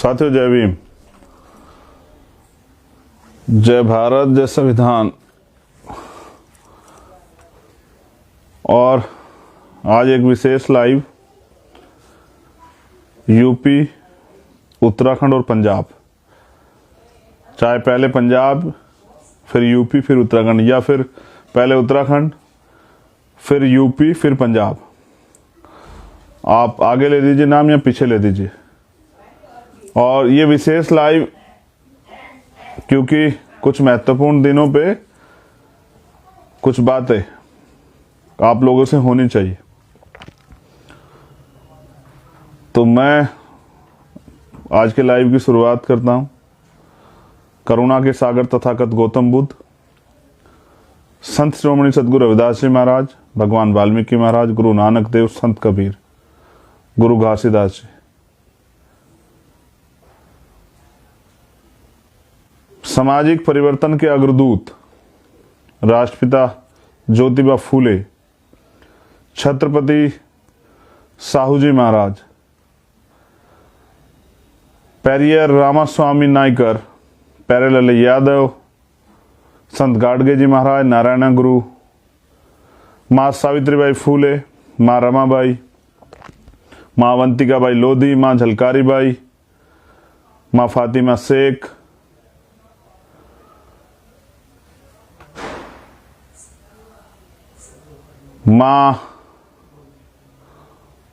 साथियों, जय भीम, जय भारत, जय संविधान। और आज एक विशेष लाइव यूपी, उत्तराखंड और पंजाब, चाहे पहले पंजाब फिर यूपी फिर उत्तराखंड, या फिर पहले उत्तराखंड फिर यूपी फिर पंजाब, आप आगे ले दीजिए नाम या पीछे ले दीजिए। और ये विशेष लाइव क्योंकि कुछ महत्वपूर्ण दिनों पे कुछ बातें आप लोगों से होनी चाहिए, तो मैं आज के लाइव की शुरुआत करता हूं। करुणा के सागर तथागत गौतम बुद्ध, संत श्रोमणी सदगुरु रविदास जी महाराज, भगवान वाल्मीकि महाराज, गुरु नानक देव, संत कबीर, गुरु घासीदास जी, सामाजिक परिवर्तन के अग्रदूत राष्ट्रपिता ज्योतिबा फूले, छत्रपति साहू जी महाराज, पेरियर रामास्वामी नायकर, प्यारेलाल यादव, संत गाडगे जी महाराज, नारायण गुरु, माँ सावित्रीबाई फूले, माँ रमाबाई, माँ अवंतिकाबाई लोधी, माँ झलकारी बाई, माँ फातिमा शेख, माँ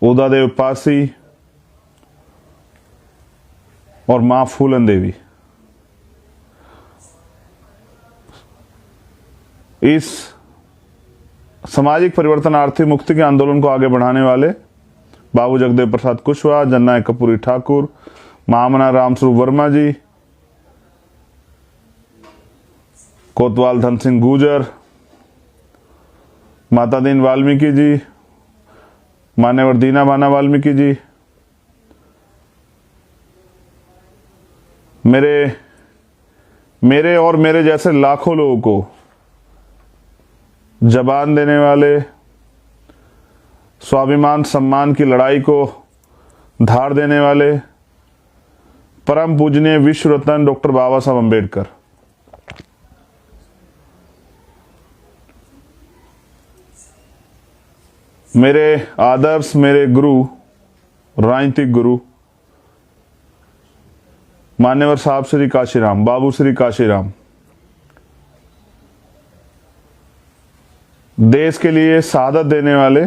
उदादेव पासी और माँ फूलन देवी। इस सामाजिक परिवर्तन आर्थिक मुक्ति के आंदोलन को आगे बढ़ाने वाले बाबू जगदेव प्रसाद कुशवाहा, जननायक कपूरी ठाकुर, महामना रामस्वरूप वर्मा जी, कोतवाल धन सिंह गुर्जर, माता दीन वाल्मीकि जी, मान्यवर दीना बाना वाल्मीकि जी, मेरे और मेरे जैसे लाखों लोगों को जबान देने वाले, स्वाभिमान सम्मान की लड़ाई को धार देने वाले परम पूजनीय विश्व रत्न डॉक्टर बाबा साहब अम्बेडकर, मेरे आदर्श, मेरे गुरु, राजनीतिक गुरु मान्यवर साहब श्री काशीराम, बाबू श्री काशीराम, देश के लिए शहादत देने वाले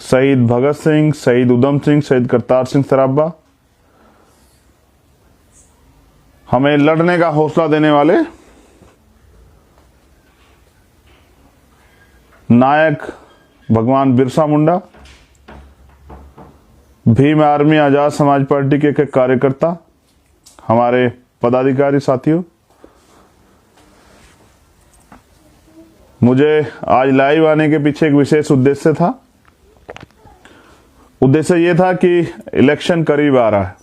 शहीद भगत सिंह, शहीद उधम सिंह, शहीद करतार सिंह सराबा, हमें लड़ने का हौसला देने वाले नायक भगवान बिरसा मुंडा, भीम आर्मी आजाद समाज पार्टी के एक कार्यकर्ता, हमारे पदाधिकारी साथियों, मुझे आज लाइव आने के पीछे एक विशेष उद्देश्य था। उद्देश्य ये था कि इलेक्शन करीब आ रहा है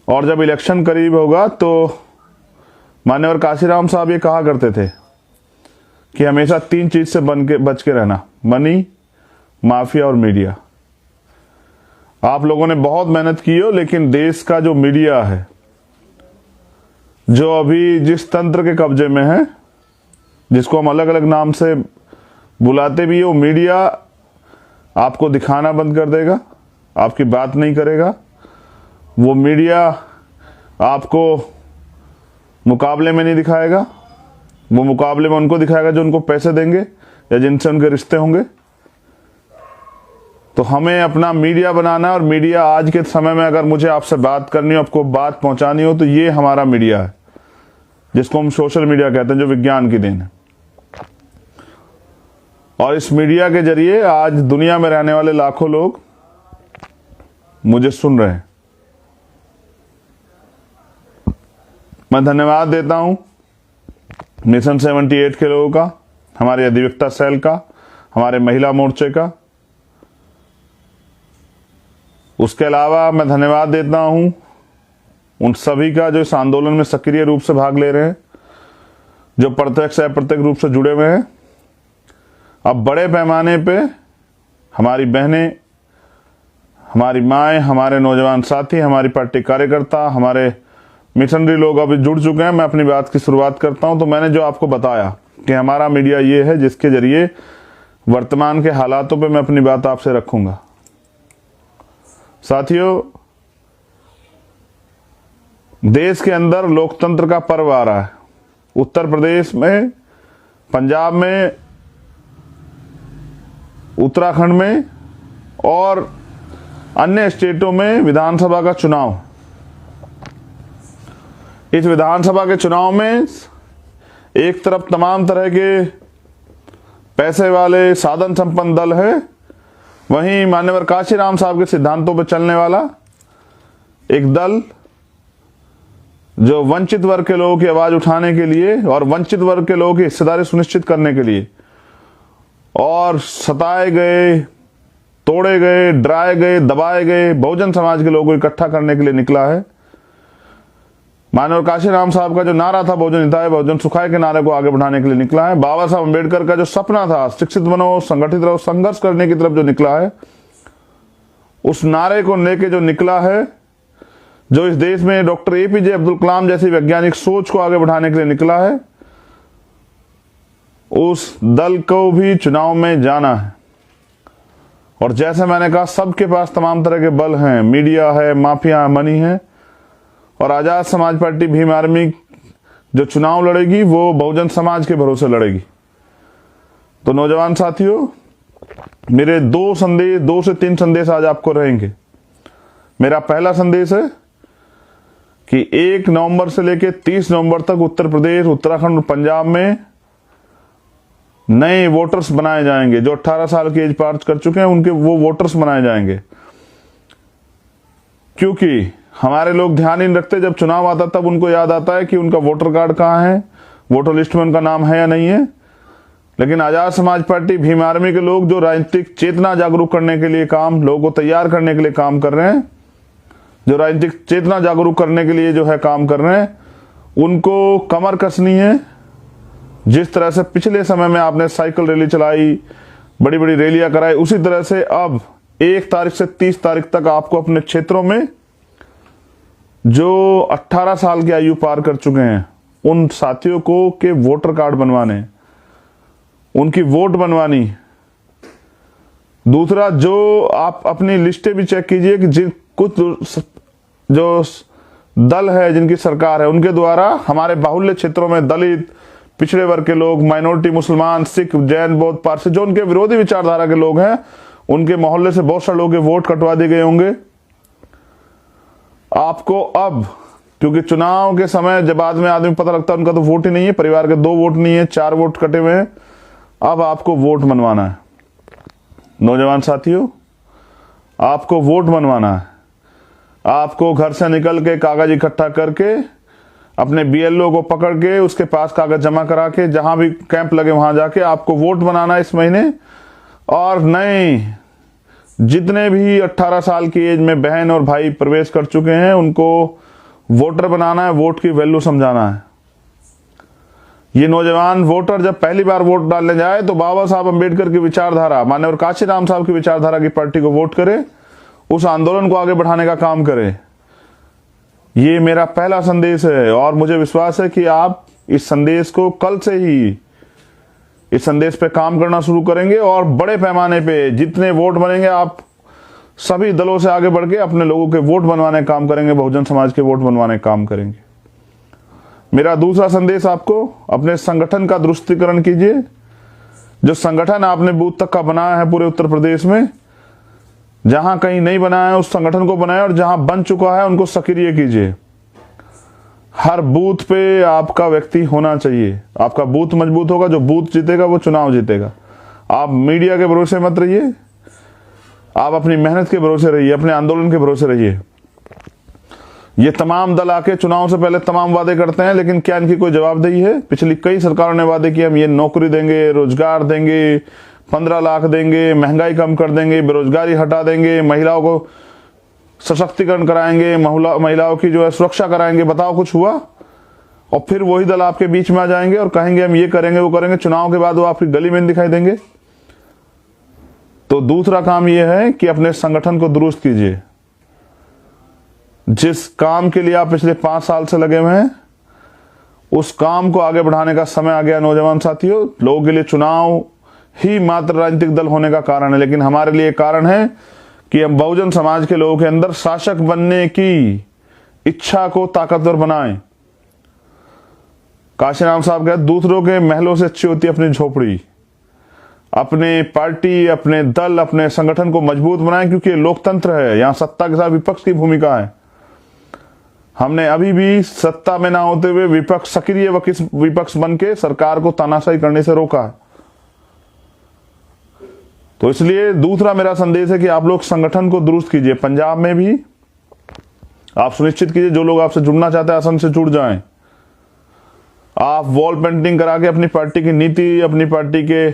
और जब इलेक्शन करीब होगा तो मान्यवर काशीराम साहब ये कहा करते थे कि हमेशा 3 चीज से बच के रहना, मनी, माफिया और मीडिया। आप लोगों ने बहुत मेहनत की हो, लेकिन देश का जो मीडिया है, जो अभी जिस तंत्र के कब्जे में है, जिसको हम अलग अलग नाम से बुलाते भी हो, मीडिया आपको दिखाना बंद कर देगा, आपकी बात नहीं करेगा। वो मीडिया आपको मुकाबले में नहीं दिखाएगा, वो मुकाबले में उनको दिखाएगा जो उनको पैसे देंगे या जिनसे उनके रिश्ते होंगे। तो हमें अपना मीडिया बनाना है, और मीडिया आज के समय में अगर मुझे आपसे बात करनी हो, आपको बात पहुंचानी हो, तो ये हमारा मीडिया है, जिसको हम सोशल मीडिया कहते हैं, जो विज्ञान की देन है। और इस मीडिया के जरिए आज दुनिया में रहने वाले लाखों लोग मुझे सुन रहे हैं। मैं धन्यवाद देता हूं मिशन 78 के लोगों का, हमारे अधिवक्ता सेल का, हमारे महिला मोर्चे का। उसके अलावा मैं धन्यवाद देता हूं उन सभी का जो इस आंदोलन में सक्रिय रूप से भाग ले रहे हैं, जो प्रत्यक्ष अप्रत्यक्ष रूप से जुड़े हुए हैं। अब बड़े पैमाने पे हमारी बहनें, हमारी माएँ, हमारे नौजवान साथी, हमारी पार्टी कार्यकर्ता, हमारे मिशनरी लोग अभी जुड़ चुके हैं। मैं अपनी बात की शुरुआत करता हूं। तो मैंने जो आपको बताया कि हमारा मीडिया ये है जिसके जरिए वर्तमान के हालातों पे मैं अपनी बात आपसे रखूंगा। साथियों, देश के अंदर लोकतंत्र का पर्व आ रहा है। उत्तर प्रदेश में, पंजाब में, उत्तराखंड में और अन्य स्टेटों में विधानसभा का चुनाव। इस विधानसभा के चुनाव में एक तरफ तमाम तरह के पैसे वाले साधन संपन्न दल है, वहीं मान्यवर काशीराम साहब के सिद्धांतों पर चलने वाला एक दल जो वंचित वर्ग के लोगों की आवाज उठाने के लिए और वंचित वर्ग के लोगों की हिस्सेदारी सुनिश्चित करने के लिए और सताए गए, तोड़े गए, डराए गए, दबाए गए बहुजन समाज के लोगों को इकट्ठा करने के लिए निकला है। मानव काशीराम साहब का जो नारा था बहुजन हिताय बहुजन सुखाय के नारे को आगे बढ़ाने के लिए निकला है। बाबा साहब अम्बेडकर का जो सपना था शिक्षित बनो, संगठित रहो, संघर्ष करने की तरफ जो निकला है, उस नारे को लेके जो निकला है, जो इस देश में डॉक्टर एपीजे अब्दुल कलाम जैसी वैज्ञानिक सोच को आगे बढ़ाने के लिए निकला है, उस दल को भी चुनाव में जाना है। और जैसे मैंने कहा, सबके पास तमाम तरह के बल हैं, मीडिया है, माफिया, मनी है। और आजाद समाज पार्टी भीम आर्मी जो चुनाव लड़ेगी वो बहुजन समाज के भरोसे लड़ेगी। तो नौजवान साथियों, मेरे दो से तीन संदेश आज आपको रहेंगे। मेरा पहला संदेश है कि 1 नवंबर से लेकर 30 नवंबर तक उत्तर प्रदेश, उत्तराखंड और पंजाब में नए वोटर्स बनाए जाएंगे। जो 18 साल की एज पार कर चुके हैं उनके वो वोटर्स बनाए जाएंगे, क्योंकि हमारे लोग ध्यान ही नहीं रखते। जब चुनाव आता तब उनको याद आता है कि उनका वोटर कार्ड कहाँ है, वोटर लिस्ट में उनका नाम है या नहीं है। लेकिन आजाद समाज पार्टी भीम आर्मी के लोग जो राजनीतिक चेतना जागरूक करने के लिए काम, लोगों को तैयार करने के लिए काम कर रहे हैं, जो राजनीतिक चेतना जागरूक करने के लिए जो है काम कर रहे हैं, उनको कमर कसनी है। जिस तरह से पिछले समय में आपने साइकिल रैली चलाई, बड़ी बड़ी रैलियां कराई, उसी तरह से अब 1 तारीख से 30 तारीख तक आपको अपने क्षेत्रों में जो 18 साल की आयु पार कर चुके हैं उन साथियों को के वोटर कार्ड बनवाने, उनकी वोट बनवानी। दूसरा, जो आप अपनी लिस्टें भी चेक कीजिए कि जिन कुछ जो दल है, जिनकी सरकार है, उनके द्वारा हमारे बाहुल्य क्षेत्रों में दलित, पिछड़े वर्ग के लोग, माइनॉरिटी, मुसलमान, सिख, जैन, बौद्ध, पारसी, जो उनके विरोधी विचारधारा के लोग हैं, उनके मोहल्ले से बहुत सारे लोगों के वोट कटवा दिए गए होंगे। आपको अब, क्योंकि चुनाव के समय जब बाद में आदमी पता लगता है उनका तो वोट ही नहीं है, परिवार के 2 वोट नहीं है, 4 वोट कटे हुए हैं, अब आपको वोट बनवाना है। नौजवान साथियों, आपको वोट बनवाना है। आपको घर से निकल के कागज इकट्ठा करके अपने बीएलओ को पकड़ के उसके पास कागज जमा करा के जहां भी कैंप लगे वहां जाके आपको वोट बनाना है इस महीने। और नए जितने भी 18 साल की एज में बहन और भाई प्रवेश कर चुके हैं उनको वोटर बनाना है, वोट की वैल्यू समझाना है। ये नौजवान वोटर जब पहली बार वोट डालने जाए तो बाबा साहब अम्बेडकर की विचारधारा, माननीय काशीराम साहब की विचारधारा की पार्टी को वोट करे, उस आंदोलन को आगे बढ़ाने का काम करे। ये मेरा पहला संदेश है और मुझे विश्वास है कि आप इस संदेश को कल से ही इस संदेश पे काम करना शुरू करेंगे और बड़े पैमाने पे जितने वोट बनेंगे आप सभी दलों से आगे बढ़ के अपने लोगों के वोट बनवाने का काम करेंगे, बहुजन समाज के वोट बनवाने का काम करेंगे। मेरा दूसरा संदेश आपको, अपने संगठन का दुरुस्तीकरण कीजिए। जो संगठन आपने बूथ तक का बनाया है पूरे उत्तर प्रदेश में, जहां कहीं नहीं बनाया है उस संगठन को बनाए और जहां बन चुका है उनको सक्रिय कीजिए। हर बूथ पे आपका व्यक्ति होना चाहिए। आपका बूथ मजबूत होगा, जो बूथ जीतेगा वो चुनाव जीतेगा। आप मीडिया के भरोसे मत रहिए, आप अपनी मेहनत के भरोसे रहिए, अपने आंदोलन के भरोसे रहिए। ये तमाम दल आके चुनाव से पहले तमाम वादे करते हैं, लेकिन क्या इनकी कोई जवाबदेही है? पिछली कई सरकारों ने वादे किए, हम ये नौकरी देंगे, रोजगार देंगे, 15 लाख देंगे, महंगाई कम कर देंगे, बेरोजगारी हटा देंगे, महिलाओं को सशक्तिकरण कराएंगे, महिलाओं की जो है सुरक्षा कराएंगे। बताओ कुछ हुआ? और फिर वही दल आपके बीच में आ जाएंगे और कहेंगे हम ये करेंगे वो करेंगे। चुनाव के बाद वो आपकी गली में दिखाई देंगे। तो दूसरा काम यह है कि अपने संगठन को दुरुस्त कीजिए। जिस काम के लिए आप पिछले 5 साल से लगे हुए हैं, उस काम को आगे बढ़ाने का समय आ गया। नौजवान साथियों, लोगों के लिए चुनाव ही मात्र राजनीतिक दल होने का कारण है, लेकिन हमारे लिए कारण है कि हम बहुजन समाज के लोगों के अंदर शासक बनने की इच्छा को ताकतवर बनाएं। काशीराम साहब कहते, दूसरों के महलों से अच्छी होती है अपनी झोपड़ी। अपने पार्टी, अपने दल, अपने संगठन को मजबूत बनाएं, क्योंकि ये लोकतंत्र है, यहां सत्ता के साथ विपक्ष की भूमिका है। हमने अभी भी सत्ता में ना होते हुए विपक्ष, सक्रिय विपक्ष बन के सरकार को तानाशाही करने से रोका है। तो इसलिए दूसरा मेरा संदेश है कि आप लोग संगठन को दुरुस्त कीजिए। पंजाब में भी आप सुनिश्चित कीजिए जो लोग आपसे जुड़ना चाहते हैं असंग से जुड़ जाएं। आप वॉल पेंटिंग करा के अपनी पार्टी की नीति, अपनी पार्टी के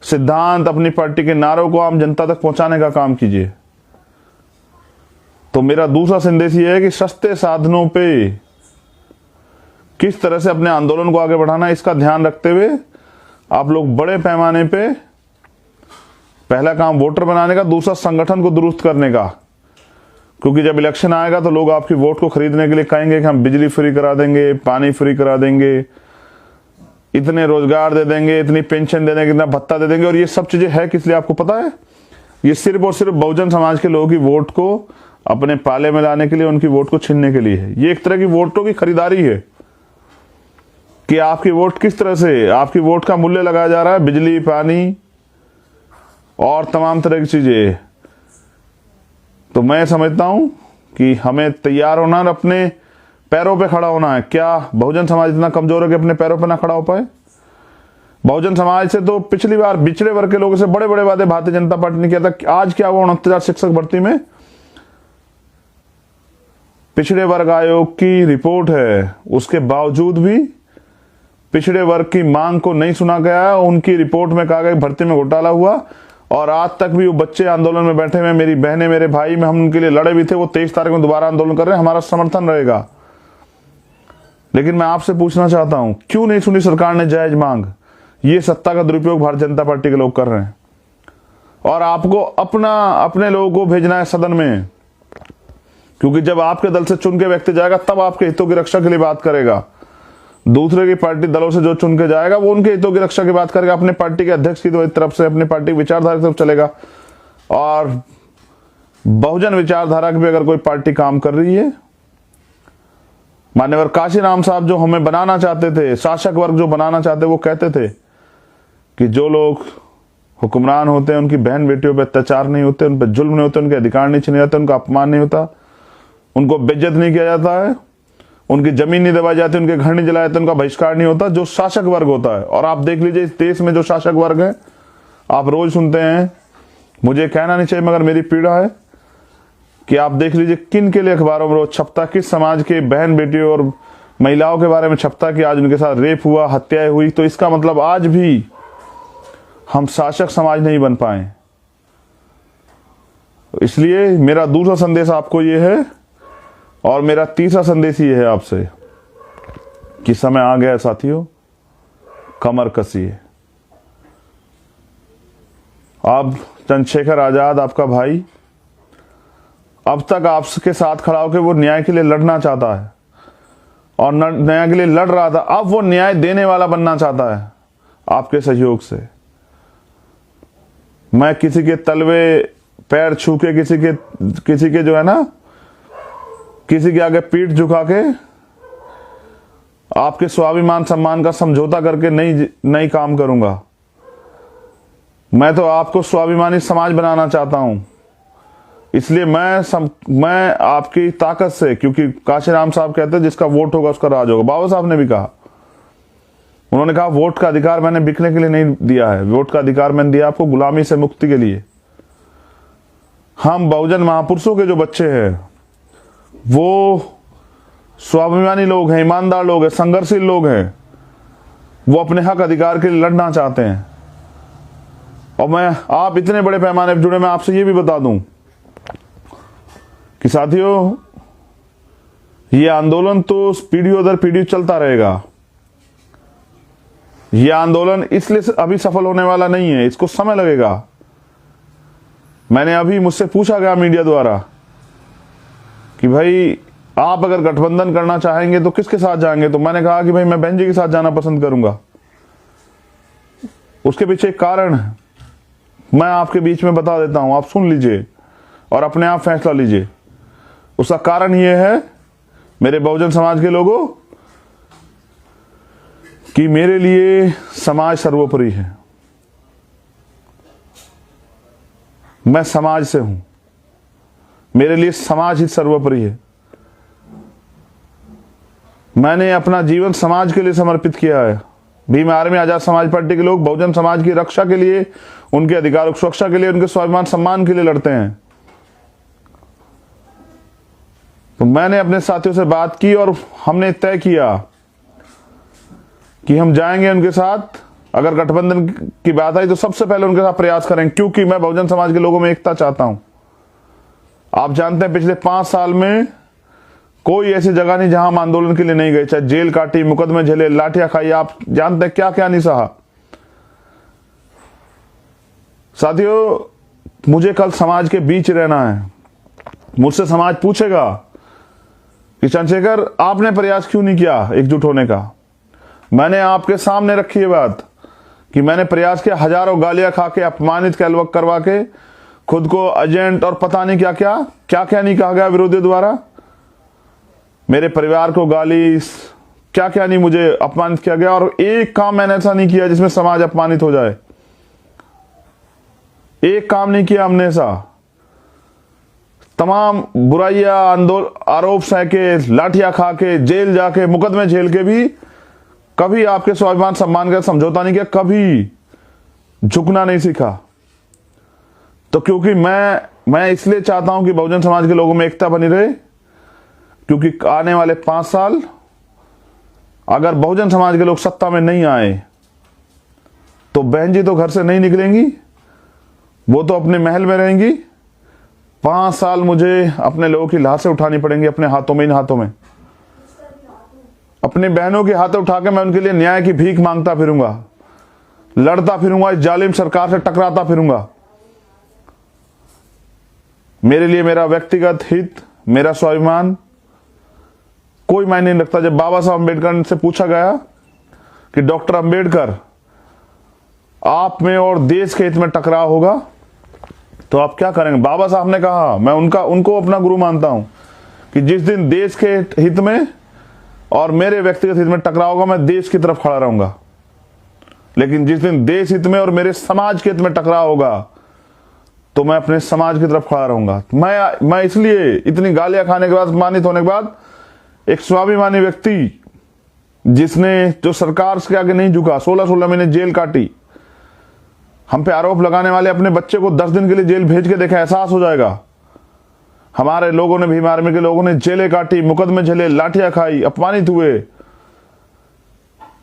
सिद्धांत, अपनी पार्टी के नारों को आम जनता तक पहुंचाने का काम कीजिए। तो मेरा दूसरा संदेश यह है कि सस्ते साधनों पे किस तरह से अपने आंदोलन को आगे बढ़ाना है, इसका ध्यान रखते हुए आप लोग बड़े पैमाने पे, पहला काम वोटर बनाने का, दूसरा संगठन को दुरुस्त करने का। क्योंकि जब इलेक्शन आएगा तो लोग आपकी वोट को खरीदने के लिए कहेंगे कि हम बिजली फ्री करा देंगे, पानी फ्री करा देंगे, इतने रोजगार दे देंगे, इतनी पेंशन दे देंगे, इतना भत्ता दे देंगे। और ये सब चीजें है किस लिए आपको पता है? ये सिर्फ और सिर्फ बहुजन समाज के लोगों की वोट को अपने पाले में लाने के लिए, उनकी वोट को छीनने के लिए है। ये एक तरह की वोटों की खरीदारी है कि आपकी वोट किस तरह से, आपकी वोट का मूल्य लगाया जा रहा है, बिजली, पानी और तमाम तरह की चीजें। तो मैं समझता हूं कि हमें तैयार होना और अपने पैरों पे खड़ा होना है। क्या बहुजन समाज इतना कमजोर है कि अपने पैरों पे ना खड़ा हो पाए? बहुजन समाज से तो पिछली बार पिछड़े वर्ग के लोगों से बड़े बड़े वादे भारतीय जनता पार्टी ने किया था। आज क्या हुआ? 69,000 शिक्षक भर्ती में पिछड़े वर्ग आयोग की रिपोर्ट है, उसके बावजूद भी पिछड़े वर्ग की मांग को नहीं सुना गया। उनकी रिपोर्ट में कहा गया भर्ती में घोटाला हुआ, और आज तक भी वो बच्चे आंदोलन में बैठे हुए, मेरी बहनें, मेरे भाई, में हम उनके लिए लड़े भी थे। वो 23 तारीख में दोबारा आंदोलन कर रहे हैं, हमारा समर्थन रहेगा। लेकिन मैं आपसे पूछना चाहता हूं, क्यों नहीं सुनी सरकार ने जायज मांग? ये सत्ता का दुरुपयोग भारतीय जनता पार्टी के लोग कर रहे हैं, और आपको अपने लोगों को भेजना है सदन में, क्योंकि जब आपके दल से चुन के व्यक्ति जाएगा तब आपके हितों की रक्षा के लिए बात करेगा। दूसरे की पार्टी दलों से जो चुन के जाएगा वो उनके हितों की रक्षा की बात करेगा, अपने पार्टी के अध्यक्ष की तरफ से, अपनी पार्टी विचारधारा की तरफ चलेगा। और बहुजन विचारधारा की भी अगर कोई पार्टी काम कर रही है, मान्यवर काशीराम साहब जो हमें बनाना चाहते थे, शासक वर्ग जो बनाना चाहते, वो कहते थे कि जो लोग हुक्मरान होते हैं उनकी बहन बेटियों पर अत्याचार नहीं होते, उन पर जुल्म नहीं होते, उनके अधिकार नहीं छीने जाते, उनका अपमान नहीं होता, उनको बेइज्जत नहीं किया जाता है, उनकी जमीन नहीं दबाई जाती, उनके घर नहीं जलाए जाते, उनका बहिष्कार नहीं होता, जो शासक वर्ग होता है। और आप देख लीजिए इस देश में जो शासक वर्ग है, आप रोज सुनते हैं, मुझे कहना नहीं चाहिए मगर मेरी पीड़ा है कि आप देख लीजिए किन के लिए अखबारों में रोज छपता, किस समाज के बहन बेटियों और महिलाओं के बारे में छपता कि आज उनके साथ रेप हुआ, हत्याएं हुई। तो इसका मतलब आज भी हम शासक समाज नहीं बन पाए। इसलिए मेरा दूसरा संदेश आपको यह है, और मेरा तीसरा संदेश ये है आपसे कि समय आ गया साथियों, कमर कसिए। अब चंद्रशेखर आजाद आपका भाई अब तक आपके साथ खड़ा होकर वो न्याय के लिए लड़ना चाहता है, और न्याय के लिए लड़ रहा था, अब वो न्याय देने वाला बनना चाहता है आपके सहयोग से। मैं किसी के तलवे पैर छू के, किसी के जो है ना, किसी के आगे पीठ झुका के, आपके स्वाभिमान सम्मान का समझौता करके नहीं काम करूंगा। मैं तो आपको स्वाभिमानी समाज बनाना चाहता हूं। इसलिए मैं आपकी ताकत से, क्योंकि काशीराम साहब कहते हैं जिसका वोट होगा उसका राज होगा। बाबा साहब ने भी कहा, उन्होंने कहा वोट का अधिकार मैंने बिकने के लिए नहीं दिया है, वोट का अधिकार मैंने दिया आपको गुलामी से मुक्ति के लिए। हम बहुजन महापुरुषों के जो बच्चे हैं वो स्वाभिमानी लोग हैं, ईमानदार लोग हैं, संघर्षशील लोग हैं, वो अपने हक अधिकार के लिए लड़ना चाहते हैं। और आप इतने बड़े पैमाने पर जुड़े, मैं आपसे ये भी बता दूं कि साथियों, ये आंदोलन तो पीढ़ियों दर पीढ़ी चलता रहेगा। ये आंदोलन इसलिए अभी सफल होने वाला नहीं है, इसको समय लगेगा। मैंने अभी मुझसे पूछा गया मीडिया द्वारा कि भाई आप अगर गठबंधन करना चाहेंगे तो किसके साथ जाएंगे, तो मैंने कहा कि भाई मैं बहन जी के साथ जाना पसंद करूंगा। उसके पीछे एक कारण है, मैं आपके बीच में बता देता हूं, आप सुन लीजिए और अपने आप फैसला लीजिए। उसका कारण यह है मेरे बहुजन समाज के लोगों कि मेरे लिए समाज सर्वोपरि है। मैं समाज से हूं, मेरे लिए समाज ही सर्वोपरि है। मैंने अपना जीवन समाज के लिए समर्पित किया है। भीम आर्मी आजाद समाज पार्टी के लोग बहुजन समाज की रक्षा के लिए, उनके अधिकारों की सुरक्षा के लिए, उनके स्वाभिमान सम्मान के लिए लड़ते हैं। तो मैंने अपने साथियों से बात की और हमने तय किया कि हम जाएंगे उनके साथ। अगर गठबंधन की बात आई तो सबसे पहले उनके साथ प्रयास करेंगे, क्योंकि मैं बहुजन समाज के लोगों में एकता चाहता हूं। आप जानते हैं पिछले 5 साल में कोई ऐसी जगह नहीं जहां हम आंदोलन के लिए नहीं गए, चाहे जेल काटी, मुकदमे झेले, लाठियां खाई, आप जानते हैं क्या क्या नहीं सहा। साथियों, मुझे कल समाज के बीच रहना है। मुझसे समाज पूछेगा कि चंद्रशेखर आपने प्रयास क्यों नहीं किया एकजुट होने का। मैंने आपके सामने रखी है बात कि मैंने प्रयास किया, हजारों गालियां खा के, अपमानित करवा के, खुद को एजेंट और पता नहीं क्या क्या नहीं कहा गया विरोधियों द्वारा, मेरे परिवार को गाली, क्या क्या नहीं मुझे अपमानित किया गया। और एक काम मैंने ऐसा नहीं किया जिसमें समाज अपमानित हो जाए। एक काम नहीं किया हमने ऐसा। तमाम बुराइयां, आरोप सहके, लाठियां खा के, जेल जाके, मुकदमे झेल के भी कभी आपके स्वाभिमान सम्मान का समझौता नहीं किया, कभी झुकना नहीं सीखा। तो क्योंकि मैं इसलिए चाहता हूं कि बहुजन समाज के लोगों में एकता बनी रहे, क्योंकि आने वाले 5 साल अगर बहुजन समाज के लोग सत्ता में नहीं आए तो बहन जी तो घर से नहीं निकलेंगी, वो तो अपने महल में रहेंगी। 5 साल मुझे अपने लोगों की लाशें उठानी पड़ेंगी अपने हाथों में, इन हाथों में। अपनी बहनों के हाथों उठा के मैं उनके लिए न्याय की भीख मांगता फिरूंगा, लड़ता फिरूंगा, इस जालिम सरकार से टकराता फिरूंगा। मेरे लिए मेरा व्यक्तिगत हित, मेरा स्वाभिमान कोई मायने नहीं रखता। जब बाबा साहब अम्बेडकर से पूछा गया कि डॉक्टर अम्बेडकर आप में और देश के हित में टकराव होगा तो आप क्या करेंगे, बाबा साहब ने कहा, मैं उनको अपना गुरु मानता हूं, कि जिस दिन देश के हित में और मेरे व्यक्तिगत हित में टकराव होगा मैं देश की तरफ खड़ा रहूंगा। लेकिन जिस दिन देश हित में और मेरे समाज के हित में टकराव होगा तो मैं अपने समाज की तरफ खड़ा रहूंगा। मैं इसलिए इतनी गालियां खाने के बाद, अपमानित होने के बाद, एक स्वाभिमानी व्यक्ति जो सरकार के आगे नहीं झुका, 16 महीने जेल काटी, हम पे आरोप लगाने वाले अपने बच्चे को 10 दिन के लिए जेल भेज के देखा, एहसास हो जाएगा। हमारे लोगों ने, भीम आर्मी के लोगों ने जेलें काटी, मुकदमे झेले, लाठियां खाई, अपमानित हुए।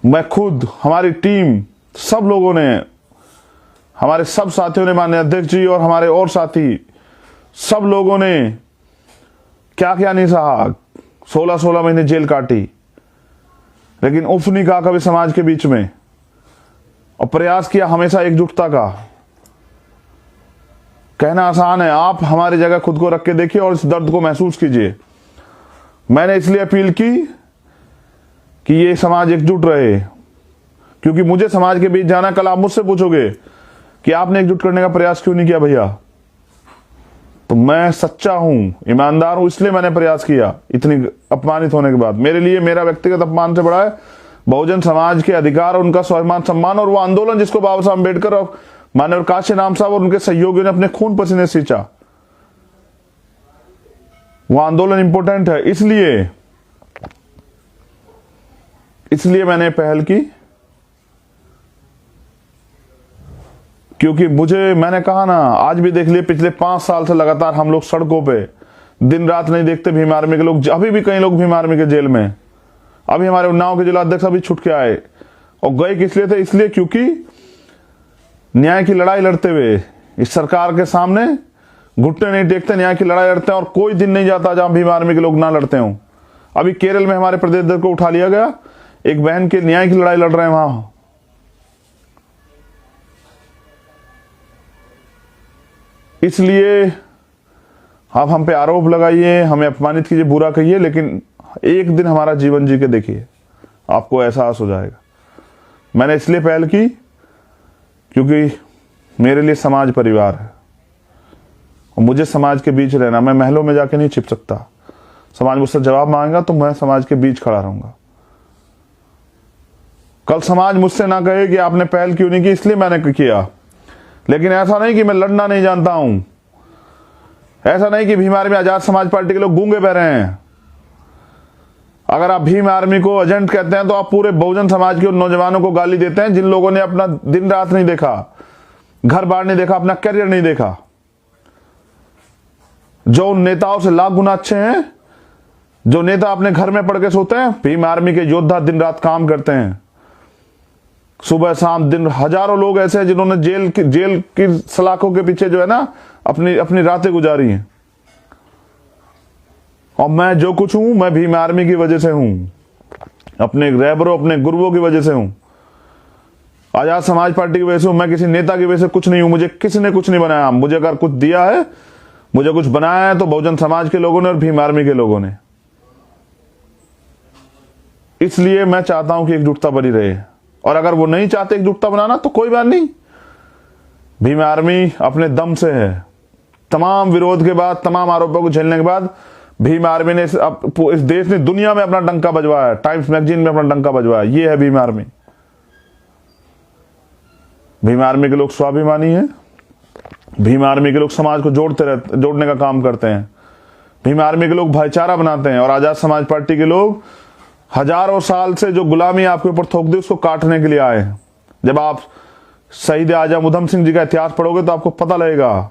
मैं खुद, हमारी टीम, सब लोगों ने, हमारे सब साथियों ने, माननीय अध्यक्ष जी और हमारे और साथी, सब लोगों ने क्या क्या नहीं सहा। 16 महीने जेल काटी, लेकिन उफ नहीं कहा कभी समाज के बीच में, और प्रयास किया हमेशा एकजुटता का। कहना आसान है, आप हमारी जगह खुद को रख के देखिए और इस दर्द को महसूस कीजिए। मैंने इसलिए अपील की कि ये समाज एकजुट रहे, क्योंकि मुझे समाज के बीच जाना। कल आप मुझसे पूछोगे कि आपने एकजुट करने का प्रयास क्यों नहीं किया भैया, तो मैं सच्चा हूं, ईमानदार हूं, इसलिए मैंने प्रयास किया। इतनी अपमानित होने के बाद मेरे लिए मेरा व्यक्तिगत अपमान से बड़ा है बहुजन समाज के अधिकार, उनका स्वाभिमान सम्मान, और वो आंदोलन जिसको बाबा साहब अम्बेडकर और माननीय काशीराम साहब और उनके सहयोगियों ने अपने खून पसीने सींचा, वो आंदोलन इंपॉर्टेंट है। इसलिए मैंने पहल की, क्योंकि मैंने कहा ना, आज भी देख लिए, पिछले 5 साल से लगातार हम लोग सड़कों पे दिन रात नहीं देखते भीम आर्मी के लोग। अभी भी कई लोग भीम आर्मी के जेल में, अभी हमारे उन्नाव के जिलाध्यक्ष अभी छूट के आए, और गए किस लिए थे, इसलिए क्योंकि न्याय की लड़ाई लड़ते हुए इस सरकार के सामने घुटने नहीं टेकते, न्याय की लड़ाई लड़ते हैं। और कोई दिन नहीं जाता जहां भीम आर्मी के लोग ना लड़ते हों। अभी केरल में हमारे प्रदेश अध्यक्ष को उठा लिया गया, एक बहन के न्याय की लड़ाई लड़ रहे हैं वहां। इसलिए आप हम पे आरोप लगाइए, हमें अपमानित कीजिए, बुरा कहिए, लेकिन एक दिन हमारा जीवन जी के देखिए, आपको एहसास हो जाएगा। मैंने इसलिए पहल की क्योंकि मेरे लिए समाज परिवार है और मुझे समाज के बीच रहना। मैं महलों में जाके नहीं छिप सकता। समाज मुझसे जवाब मांगेगा तो मैं समाज के बीच खड़ा रहूंगा। कल समाज मुझसे ना कहे कि आपने पहल क्यों नहीं की, इसलिए मैंने किया। लेकिन ऐसा नहीं कि मैं लड़ना नहीं जानता हूं, ऐसा नहीं कि भीम आर्मी आजाद समाज पार्टी के लोग गूंगे बहरे हैं। अगर आप भीम आर्मी को एजेंट कहते हैं तो आप पूरे बहुजन समाज के उन नौजवानों को गाली देते हैं जिन लोगों ने अपना दिन रात नहीं देखा, घर बार नहीं देखा, अपना करियर नहीं देखा, जो उन नेताओं से लाख गुना अच्छे हैं। जो नेता अपने घर में पड़ के सोते हैं, भीम आर्मी के योद्धा दिन रात काम करते हैं, सुबह शाम दिन। हजारों लोग ऐसे हैं जिन्होंने जेल की सलाखों के पीछे जो है ना अपनी रातें गुजारी हैं। और मैं जो कुछ हूं, मैं भीम आर्मी की वजह से हूं, अपने रहबरों, अपने गुरुओं की वजह से हूं, आजाद समाज पार्टी की वजह से हूं। मैं किसी नेता की वजह से कुछ नहीं हूं। मुझे किसी ने कुछ नहीं बनाया। मुझे अगर कुछ दिया है, मुझे कुछ बनाया है तो बहुजन समाज के लोगों ने और भीम आर्मी के लोगों ने। इसलिए मैं चाहता हूं कि एकजुटता बनी रहे। और अगर वो नहीं चाहते एकजुटता बनाना तो कोई बात नहीं, भीम आर्मी अपने दम से है। तमाम विरोध के बाद, तमाम आरोपों को झेलने के बाद भीम आर्मी ने इस देश ने, दुनिया में अपना डंका बजवाया, टाइम्स मैगजीन में अपना डंका बजवाया। ये है भीम आर्मी। भीम आर्मी के लोग स्वाभिमानी हैं। भीम आर्मी के लोग समाज को जोड़ने का काम करते हैं। भीम आर्मी के लोग भाईचारा बनाते हैं। और आजाद समाज पार्टी के लोग हजारों साल से जो गुलामी आपके ऊपर थोक दी, उसको काटने के लिए आए हैं। जब आप शहीद आजम उधम सिंह जी का इतिहास पढ़ोगे तो आपको पता लगेगा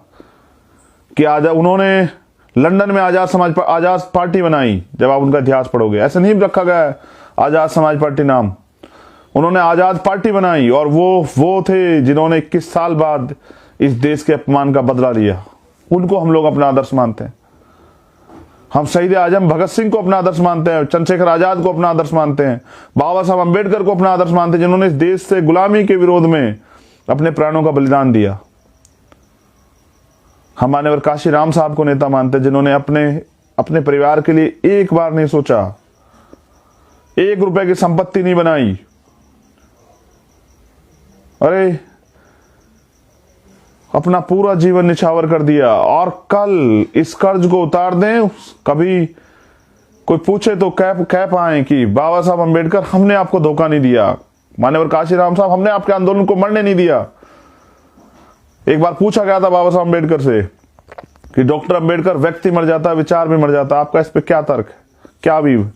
कि उन्होंने लंदन में आजाद पार्टी बनाई। जब आप उनका इतिहास पढ़ोगे, ऐसे नहीं रखा गया है आजाद समाज पार्टी नाम। उन्होंने आजाद पार्टी बनाई और वो थे जिन्होंने 21 साल बाद इस देश के अपमान का बदला लिया। उनको हम लोग अपना आदर्श मानते हैं। हम शहीद आजम भगत सिंह को अपना आदर्श मानते हैं, चंद्रशेखर आजाद को अपना आदर्श मानते हैं, बाबा साहब अम्बेडकर को अपना आदर्श मानते हैं, जिन्होंने इस देश से गुलामी के विरोध में अपने प्राणों का बलिदान दिया। हम मान्यवर काशी राम साहब को नेता मानते हैं, जिन्होंने अपने परिवार के लिए एक बार नहीं सोचा, 1 रुपए की संपत्ति नहीं बनाई। अरे अपना पूरा जीवन निछावर कर दिया। और कल इस कर्ज को उतार दें। कभी कोई पूछे तो कह पाए कि बाबा साहब अम्बेडकर, हमने आपको धोखा नहीं दिया। मान्यवर काशी राम साहब, हमने आपके आंदोलन को मरने नहीं दिया। एक बार पूछा गया था बाबा साहब अम्बेडकर से कि डॉक्टर अम्बेडकर, व्यक्ति मर जाता है, विचार भी मर जाता है, आपका इस पे क्या तर्क है, क्या अवीब?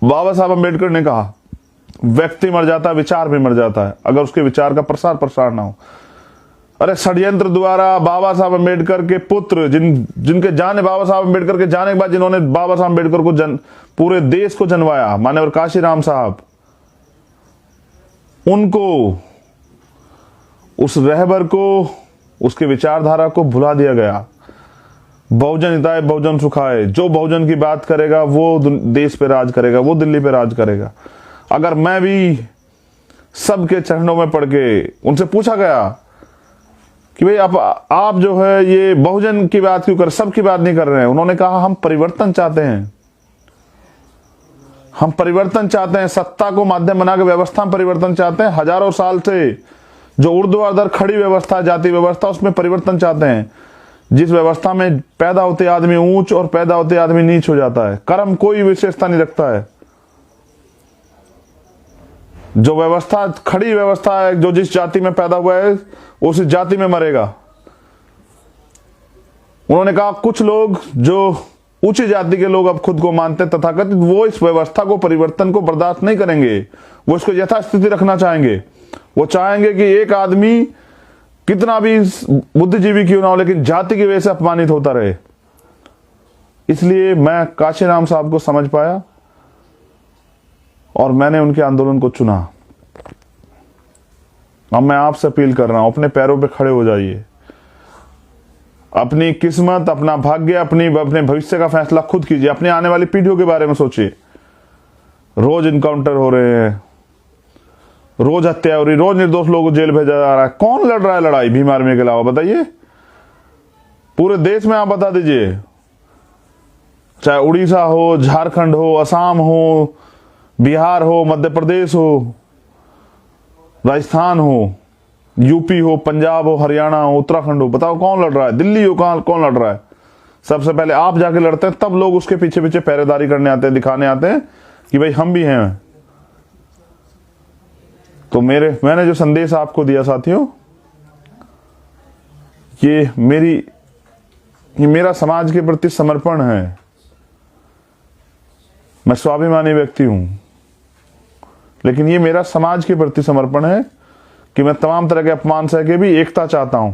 बाबा साहब अम्बेडकर ने कहा, व्यक्ति मर जाता है, विचार भी मर जाता है, अगर उसके विचार का प्रसार ना हो। अरे षड्यंत्र द्वारा बाबा साहब अम्बेडकर के पुत्र, जिनके जाने, बाबा साहब अम्बेडकर के जाने के बाद जिन्होंने बाबा साहब अम्बेडकर को पूरे देश को जनवाया, मान्यवर काशी राम साहब, उनको, उस रहबर को, उसके विचारधारा को भुला दिया गया। बहुजन हिताय बहुजन सुखाय, जो बहुजन की बात करेगा वो देश पे राज करेगा, वो दिल्ली पे राज करेगा। अगर मैं भी सबके चरणों में पड़ के, उनसे पूछा गया कि भाई आप जो है ये बहुजन की बात क्यों कर, सबकी बात नहीं कर रहे हैं। उन्होंने कहा, हम परिवर्तन चाहते हैं, हम परिवर्तन चाहते हैं, सत्ता को माध्यम बना के व्यवस्था में परिवर्तन चाहते हैं। हजारों साल से जो ऊर्ध्वाधर खड़ी व्यवस्था, जाति व्यवस्था, उसमें परिवर्तन चाहते हैं, जिस व्यवस्था में पैदा होते आदमी ऊंच और पैदा होते आदमी नीच हो जाता है। कर्म कोई विशेषता नहीं रखता है। जो व्यवस्था खड़ी व्यवस्था है, जो जिस जाति में पैदा हुआ है उस जाति में मरेगा। उन्होंने कहा, कुछ लोग जो ऊंची जाति के लोग अब खुद को मानते तथाकथित, वो इस व्यवस्था को, परिवर्तन को बर्दाश्त नहीं करेंगे। वो इसको यथास्थिति रखना चाहेंगे। वो चाहेंगे कि एक आदमी कितना भी बुद्धिजीवी क्यों ना हो, लेकिन जाति की वजह से अपमानित होता रहे। इसलिए मैं काशीराम साहब को समझ पाया और मैंने उनके आंदोलन को चुना। अब मैं आपसे अपील कर रहा हूं, अपने पैरों पे खड़े हो जाइए। अपनी किस्मत, अपना भाग्य, अपने भविष्य का फैसला खुद कीजिए। अपने आने वाली पीढ़ियों के बारे में सोचिए। रोज इनकाउंटर हो रहे हैं, रोज हत्या हो रही, रोज निर्दोष लोगों को जेल भेजा जा रहा है। कौन लड़ रहा है लड़ाई भीम आर्मी के अलावा, बताइए पूरे देश में आप बता दीजिए। चाहे उड़ीसा हो, झारखंड हो, असम हो, बिहार हो, मध्य प्रदेश हो, राजस्थान हो, यूपी हो, पंजाब हो, हरियाणा हो, उत्तराखंड हो, बताओ कौन लड़ रहा है? दिल्ली हो, कौन लड़ रहा है? सबसे पहले आप जाके लड़ते हैं, तब लोग उसके पीछे पीछे पहरेदारी करने आते हैं, दिखाने आते हैं कि भाई हम भी हैं। तो मैंने जो संदेश आपको दिया साथियों, ये मेरा समाज के प्रति समर्पण है। मैं स्वाभिमानी व्यक्ति हूं, लेकिन ये मेरा समाज के प्रति समर्पण है कि मैं तमाम तरह के अपमान सह के भी एकता चाहता हूं।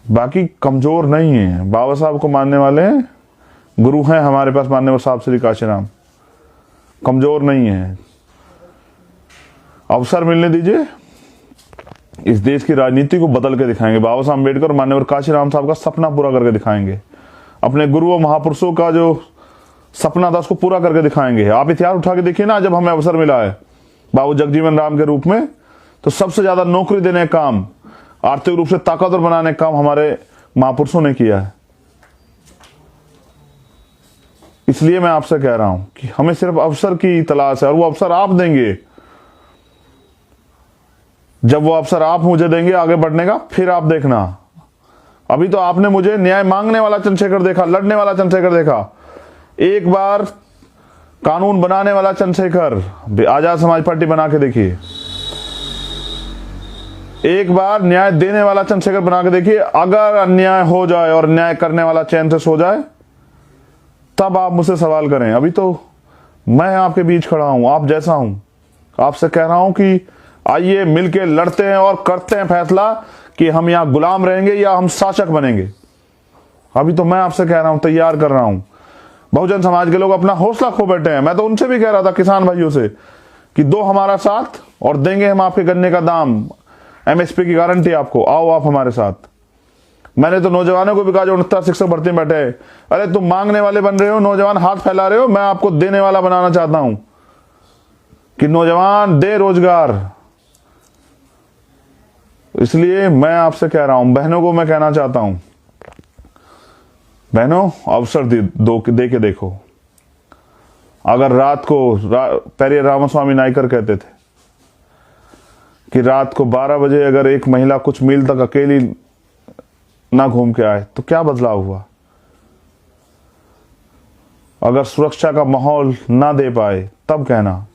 बाकी कमजोर नहीं है। बाबा साहब को मानने वाले हैं, गुरु हैं हमारे पास मानने वाले साहब श्री काशीराम, कमजोर नहीं है। अवसर मिलने दीजिए, इस देश की राजनीति को बदल के दिखाएंगे। बाबा साहब अम्बेडकर और माननीय काशीराम साहब का सपना पूरा करके दिखाएंगे। अपने गुरुओं महापुरुषों का जो सपना था उसको पूरा करके दिखाएंगे। आप इतिहास उठा के देखिए ना, जब हमें अवसर मिला है बाबू जगजीवन राम के रूप में, तो सबसे ज्यादा नौकरी देने का काम, आर्थिक रूप से ताकतवर बनाने का काम हमारे महापुरुषों ने किया है। इसलिए मैं आपसे कह रहा हूं कि हमें सिर्फ अवसर की तलाश है, और वो अवसर आप देंगे। जब वो अवसर आप मुझे देंगे आगे बढ़ने का, फिर आप देखना। अभी तो आपने मुझे न्याय मांगने वाला चंद्रशेखर देखा, लड़ने वाला चंद्रशेखर देखा। एक बार कानून बनाने वाला चंद्रशेखर, आजाद समाज पार्टी बना के देखिए। एक बार न्याय देने वाला चंद्रशेखर बना के देखिए। अगर अन्याय हो जाए और न्याय करने वाला चैन से सो जाए, तब आप मुझसे सवाल करें। अभी तो मैं आपके बीच खड़ा हूं, आप जैसा हूं। आपसे कह रहा हूं कि आइए मिलके लड़ते हैं और करते हैं फैसला कि हम यहां गुलाम रहेंगे या हम शासक बनेंगे। अभी तो मैं आपसे कह रहा हूं, तैयार कर रहा हूं। बहुजन समाज के लोग अपना हौसला खो बैठे हैं। मैं तो उनसे भी कह रहा था, किसान भाइयों से, कि दो हमारा साथ और देंगे हम आपके गन्ने का दाम, एमएसपी की गारंटी आपको, आओ आप हमारे साथ। मैंने तो नौजवानों को भी कहा जो 69 शिक्षक भर्ती में बैठे, अरे तुम मांगने वाले बन रहे हो, नौजवान हाथ फैला रहे हो, मैं आपको देने वाला बनाना चाहता हूं कि नौजवान दे रोजगार। इसलिए मैं आपसे कह रहा हूं, बहनों को मैं कहना चाहता हूं, बहनों अवसर दे के देखो। अगर रात को पहले रामास्वामी नायकर कहते थे कि रात को 12 बजे अगर एक महिला कुछ मील तक अकेली ना घूम के आए तो क्या बदलाव हुआ। अगर सुरक्षा का माहौल ना दे पाए तब कहना।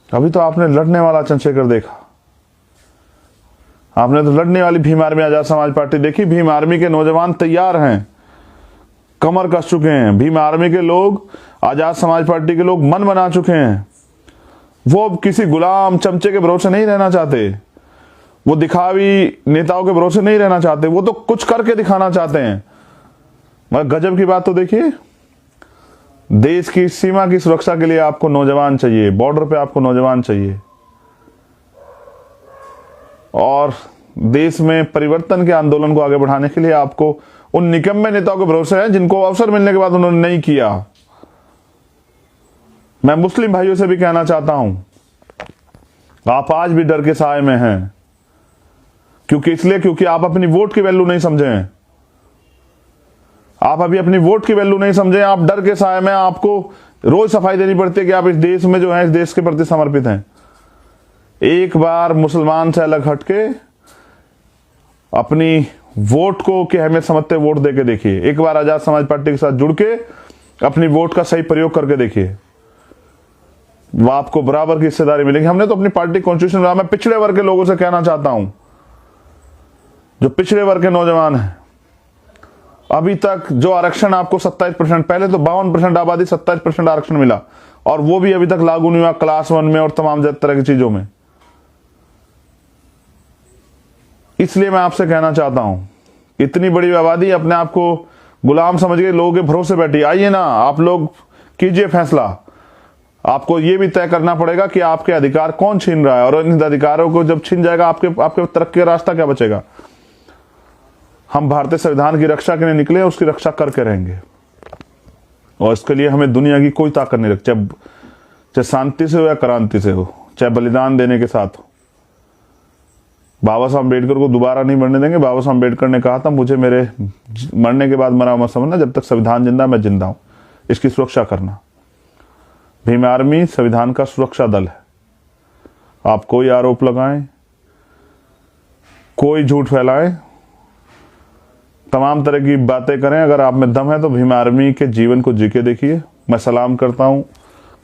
अभी तो आपने लड़ने वाला चंद्रशेखर देखा, आपने तो लड़ने वाली भीम आर्मी आजाद समाज पार्टी देखी। भीम आर्मी के नौजवान तैयार हैं, कमर कस चुके हैं। भीम आर्मी के लोग, आजाद समाज पार्टी के लोग मन बना चुके हैं। वो अब किसी गुलाम चमचे के भरोसे नहीं रहना चाहते, वो दिखावी नेताओं के भरोसे नहीं रहना चाहते, वो तो कुछ करके दिखाना चाहते हैं। मगर गजब की बात तो देखिए, देश की सीमा की सुरक्षा के लिए आपको नौजवान चाहिए, बॉर्डर पे आपको नौजवान चाहिए, और देश में परिवर्तन के आंदोलन को आगे बढ़ाने के लिए आपको उन निकम्मे नेताओं के भरोसे है जिनको अवसर मिलने के बाद उन्होंने नहीं किया। मैं मुस्लिम भाइयों से भी कहना चाहता हूं, आप आज भी डर के साए में हैं। क्योंकि आप अपनी वोट की वैल्यू नहीं समझे हैं। आप अभी अपनी वोट की वैल्यू नहीं समझे, आप डर के साए में, आपको रोज सफाई देनी पड़ती है कि आप इस देश में जो है, इस देश के प्रति समर्पित हैं। एक बार मुसलमान से अलग हटके अपनी वोट को की अहमियत समझते वोट देके देखिए। एक बार आजाद समाज पार्टी के साथ जुड़ के अपनी वोट का सही प्रयोग करके देखिए, वो आपको बराबर की हिस्सेदारी मिलेगी। हमने तो अपनी पार्टी कॉन्स्टिट्यूशन में, मैं पिछड़े वर्ग के लोगों से कहना चाहता हूं, जो पिछड़े वर्ग के नौजवान हैं, अभी तक जो आरक्षण आपको 27%, पहले तो 52% आबादी 27% आरक्षण मिला, और वो भी अभी तक लागू नहीं हुआ क्लास 1 में और तमाम तरह की चीजों में। इसलिए मैं आपसे कहना चाहता हूं, इतनी बड़ी आबादी अपने आप को गुलाम समझ के लोगों के भरोसे बैठी। आइए ना, आप लोग कीजिए फैसला। आपको यह भी तय करना पड़ेगा कि आपके अधिकार कौन छीन रहा है, और इन अधिकारों को जब छीन जाएगा आपके तरक्की का रास्ता क्या बचेगा। हम भारतीय संविधान की रक्षा के लिए निकले, उसकी रक्षा करके रहेंगे, और इसके लिए हमें दुनिया की कोई ताकत नहीं रखती। चाहे शांति से हो या क्रांति से हो, चाहे बलिदान देने के साथ हो। बाबा साहब अम्बेडकर को दोबारा नहीं मरने देंगे। बाबा साहब अम्बेडकर ने कहा था, मुझे मेरे मरने के बाद मरा मत समझना, जब तक संविधान जिंदा मैं जिंदा हूं, इसकी सुरक्षा करना। भीम आर्मी संविधान का सुरक्षा दल है। आप कोई आरोप लगाएं, कोई झूठ फैलाएं, तमाम तरह की बातें करें, अगर आप में दम है तो भीम आर्मी के जीवन को जी के देखिए। मैं सलाम करता हूं,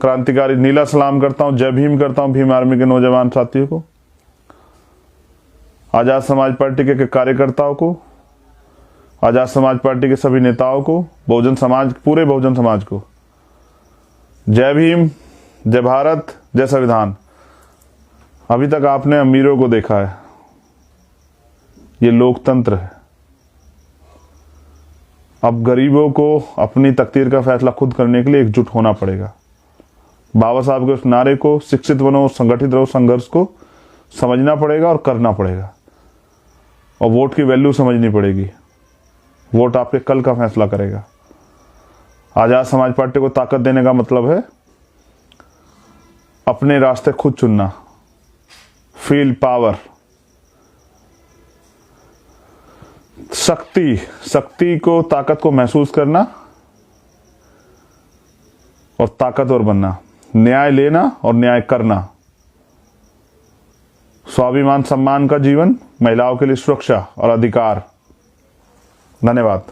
क्रांतिकारी नीला सलाम करता हूं, जय भीम करता हूं भीम आर्मी के नौजवान साथियों को, आजाद समाज पार्टी के कार्यकर्ताओं को, आजाद समाज पार्टी के सभी नेताओं को, बहुजन समाज, पूरे बहुजन समाज को। जय भीम, जय भारत, जय संविधान। अभी तक आपने अमीरों को देखा है, ये लोकतंत्र है। अब गरीबों को अपनी तकदीर का फैसला खुद करने के लिए एकजुट होना पड़ेगा। बाबा साहब के उस नारे को, शिक्षित बनो, संगठित रहो, संघर्ष को समझना पड़ेगा और करना पड़ेगा। और वोट की वैल्यू समझनी पड़ेगी। वोट आपके कल का फैसला करेगा। आजाद समाज पार्टी को ताकत देने का मतलब है अपने रास्ते खुद चुनना, फील पावर, शक्ति को, ताकत को महसूस करना और ताकतवर बनना, न्याय लेना और न्याय करना, स्वाभिमान सम्मान का जीवन, महिलाओं के लिए सुरक्षा और अधिकार। धन्यवाद।